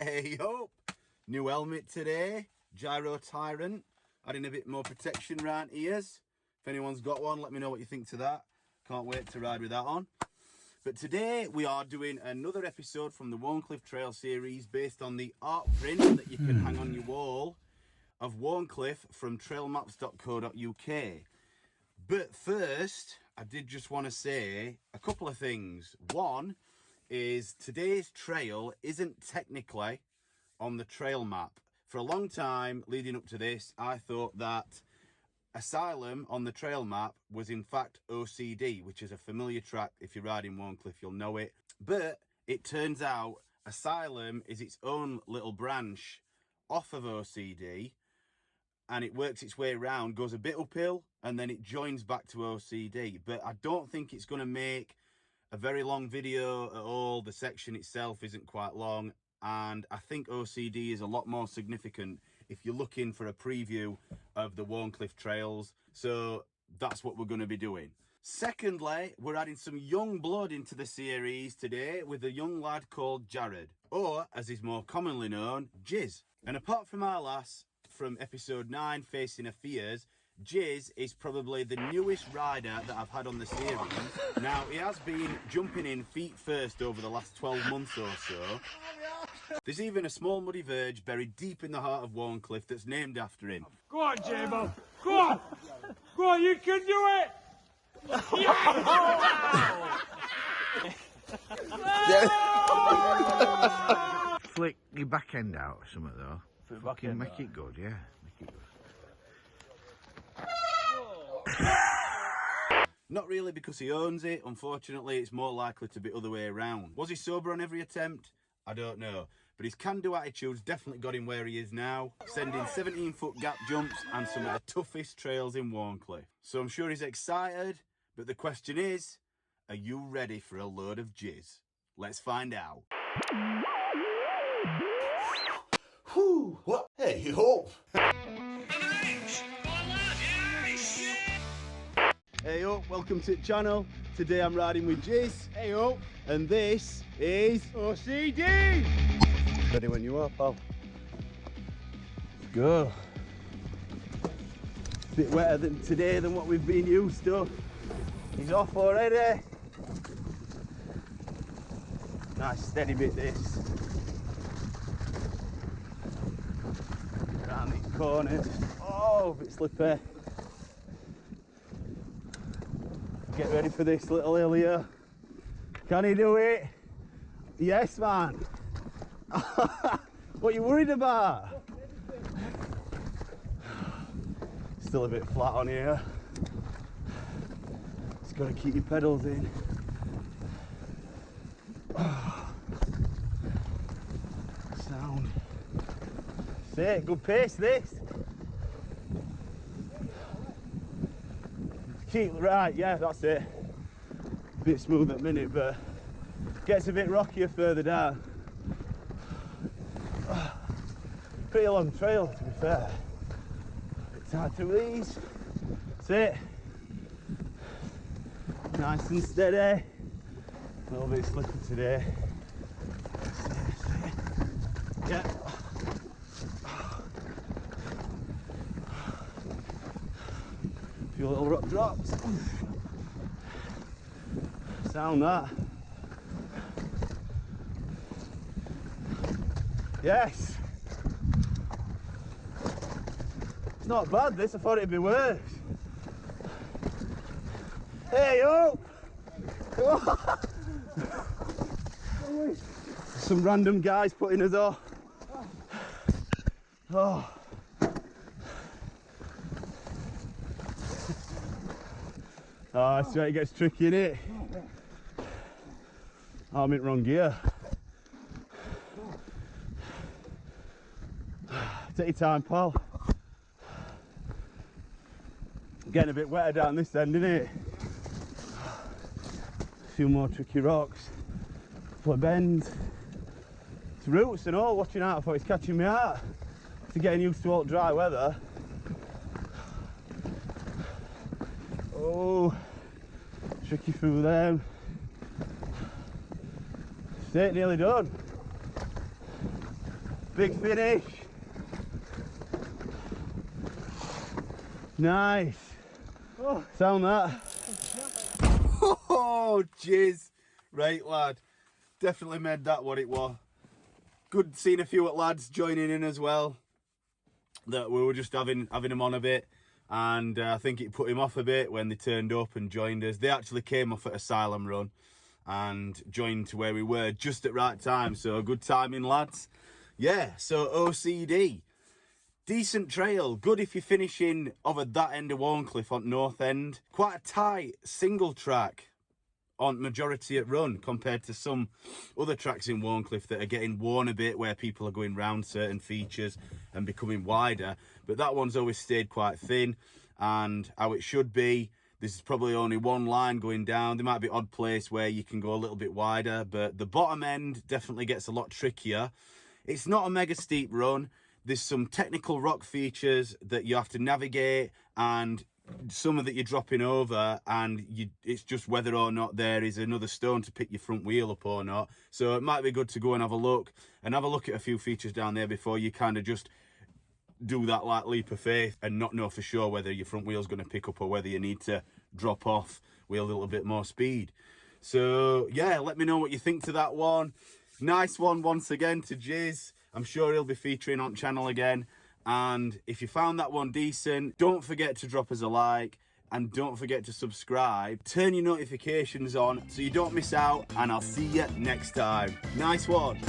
Hey up! New helmet today, gyro tyrant, adding a bit more protection around ears. If anyone's got one, let me know what you think to that. Can't wait to ride with that on. But today we are doing another episode from the Wharncliffe Trail series based on the art print that you can hang on your wall of Wharncliffe from trailmaps.co.uk. But first, I did just want to say a couple of things. One is today's trail isn't technically on the trail map. For a long time leading up to this, I thought that Asylum on the trail map was in fact OCD, which is a familiar track. If you're riding Wharncliffe, you'll know it. But it turns out Asylum is its own little branch off of OCD, and it works its way around, goes a bit uphill, and then it joins back to OCD. But I don't think it's going to make a very long video at all. The section itself isn't quite long, and I think OCD is a lot more significant if you're looking for a preview of the Wharncliffe trails. So that's what we're going to be doing. Secondly, we're adding some young blood into the series today with a young lad called Jared, or as he's more commonly known, Jizz. And apart from our lass from episode 9, Facing Her Fears, Jizz is probably the newest rider that I've had on the series. Now, he has been jumping in feet first over the last 12 months or so. There's even a small muddy verge buried deep in the heart of Wharncliffe that's named after him. Go on, J-Bo. Go on. Go on, you can do it. Flick your back end out or something though. Fucking make it good, yeah. Make it good. Not really because he owns it. Unfortunately, it's more likely to be other way around. Was he sober on every attempt? I don't know. But his can-do attitude's definitely got him where he is now, sending 17-foot gap jumps and some of the toughest trails in Wharncliffe. So I'm sure he's excited, but the question is, are you ready for a load of jizz? Let's find out. Whew, what? Hey, you hope. Hey up, welcome to the channel. Today I'm riding with Jizz. Hey up. And this is OCD. Ready when you are, pal. Let's go. A bit wetter than today than what we've been used to. He's off already. Nice steady bit this. Around these corners. Oh, a bit slippy. Get ready for this little hill here. Can he do it? Yes, man. What are you worried about? Still a bit flat on here. Just got to keep your pedals in. Sound. That's it, good pace this. Keep right, yeah, that's it. A bit smooth at the minute, but gets a bit rockier further down. Pretty long trail, to be fair. Bit tight to these. That's it. Nice and steady. A little bit slippy today. Yeah. A few little rock drops. Sound that. Yes. It's not bad this, I thought it'd be worse. Hey up! Some random guys putting us off. Oh. Oh, that's where it gets tricky, innit? Oh, I'm in wrong gear. Take your time, pal. Getting a bit wetter down this end, isn't it? A few more tricky rocks. A couple of bends. It's roots and all, watching out for it's catching me out. To getting used to all dry weather. Oh, tricky through them. That's it, nearly done. Big finish. Nice. Sound that. Oh, jizz. Right, lad. Definitely made that what it was. Good seeing a few lads joining in as well. That we were just having them on a bit. And I think it put him off a bit when they turned up and joined us. They actually came off at Asylum Run and joined to where we were just at right time. So good timing, lads. Yeah, so OCD. Decent trail, good if you're finishing over that end of Wharncliffe on north end. Quite a tight single track on majority at run compared to some other tracks in Wharncliffe that are getting worn a bit, where people are going round certain features and becoming wider. But that one's always stayed quite thin and how it should be. This is probably only one line going down. There might be odd place where you can go a little bit wider, but the bottom end definitely gets a lot trickier. It's not a mega steep run. There's some technical rock features that you have to navigate, and some of that you're dropping over, and it's just whether or not there is another stone to pick your front wheel up or not. So it might be good to go and have a look at a few features down there before you kind of just do that like leap of faith and not know for sure whether your front wheel's going to pick up or whether you need to drop off with a little bit more speed. So yeah, let me know what you think to that one. Nice one once again to Jizz. I'm sure he'll be featuring on channel again. And if you found that one decent, don't forget to drop us a like and don't forget to subscribe. Turn your notifications on so you don't miss out, and I'll see you next time. Nice one.